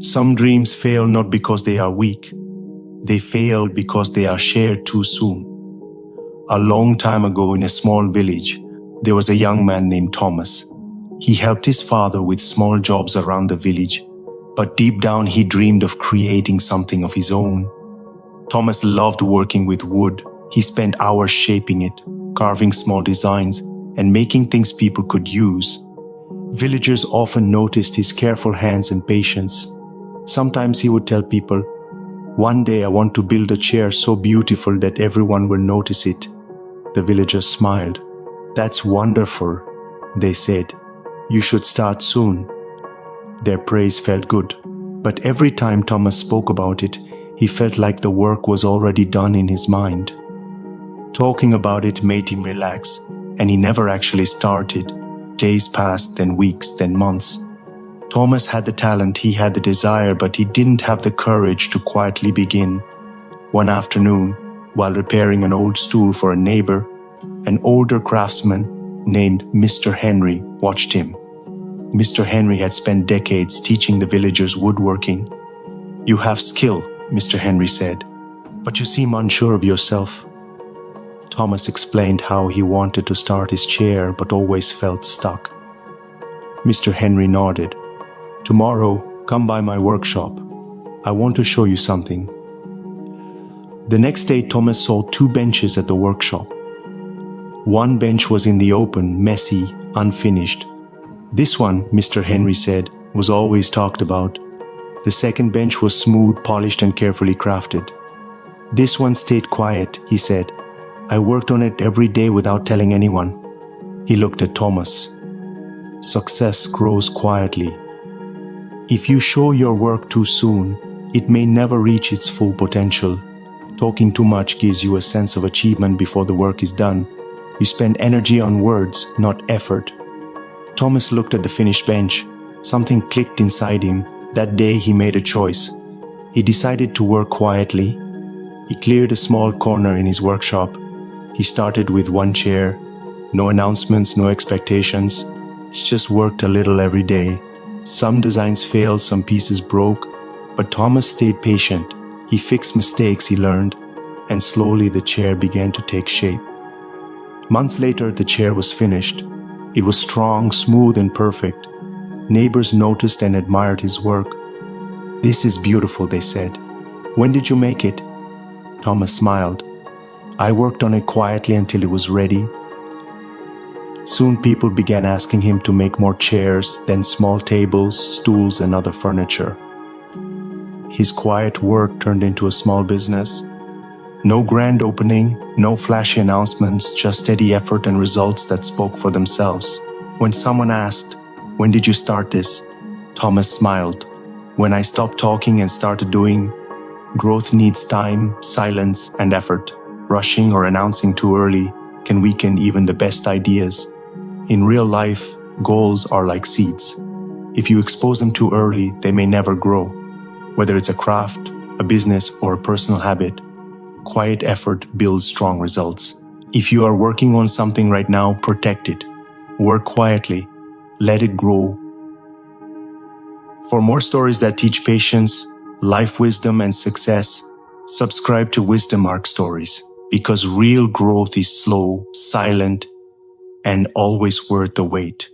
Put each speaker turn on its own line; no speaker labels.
Some dreams fail not because they are weak. They fail because they are shared too soon. A long time ago in a small village, there was a young man named Thomas. He helped his father with small jobs around the village, but deep down he dreamed of creating something of his own. Thomas loved working with wood. He spent hours shaping it, carving small designs, and making things people could use. Villagers often noticed his careful hands and patience. Sometimes he would tell people, "One day I want to build a chair so beautiful that everyone will notice it." The villagers smiled. "That's wonderful," they said. "You should start soon." Their praise felt good, but every time Thomas spoke about it, he felt like the work was already done in his mind. Talking about it made him relax, and he never actually started. Days passed, then weeks, then months. Thomas had the talent, he had the desire, but he didn't have the courage to quietly begin. One afternoon, while repairing an old stool for a neighbor, an older craftsman named Mr. Henry watched him. Mr. Henry had spent decades teaching the villagers woodworking. "You have skill," Mr. Henry said, "but you seem unsure of yourself." Thomas explained how he wanted to start his chair but always felt stuck. Mr. Henry nodded. "Tomorrow, come by my workshop. I want to show you something." The next day, Thomas saw two benches at the workshop. One bench was in the open, messy, unfinished. This one, Mr. Henry said, was always talked about. The second bench was smooth, polished, and carefully crafted. "This one stayed quiet," he said. "I worked on it every day without telling anyone." He looked at Thomas. Success grows quietly. If you show your work too soon, it may never reach its full potential. Talking too much gives you a sense of achievement before the work is done. You spend energy on words, not effort. Thomas looked at the finished bench. Something clicked inside him. That day he made a choice. He decided to work quietly. He cleared a small corner in his workshop. He started with one chair. No announcements, no expectations. He just worked a little every day. Some designs failed, some pieces broke, but Thomas stayed patient. He fixed mistakes he learned, and slowly the chair began to take shape. Months later, the chair was finished. It was strong, smooth, and perfect. Neighbors noticed and admired his work. "This is beautiful," they said. "When did you make it?" Thomas smiled. "I worked on it quietly until it was ready." Soon people began asking him to make more chairs, then small tables, stools, and other furniture. His quiet work turned into a small business. No grand opening, no flashy announcements, just steady effort and results that spoke for themselves. When someone asked, "When did you start this?" Thomas smiled. "When I stopped talking and started doing." Growth needs time, silence, and effort. Rushing or announcing too early can weaken even the best ideas. In real life, goals are like seeds. If you expose them too early, they may never grow. Whether it's a craft, a business, or a personal habit, quiet effort builds strong results. If you are working on something right now, protect it. Work quietly. Let it grow. For more stories that teach patience, life wisdom, and success, subscribe to Wisdom Arc Stories, because real growth is slow, silent, and always worth the wait.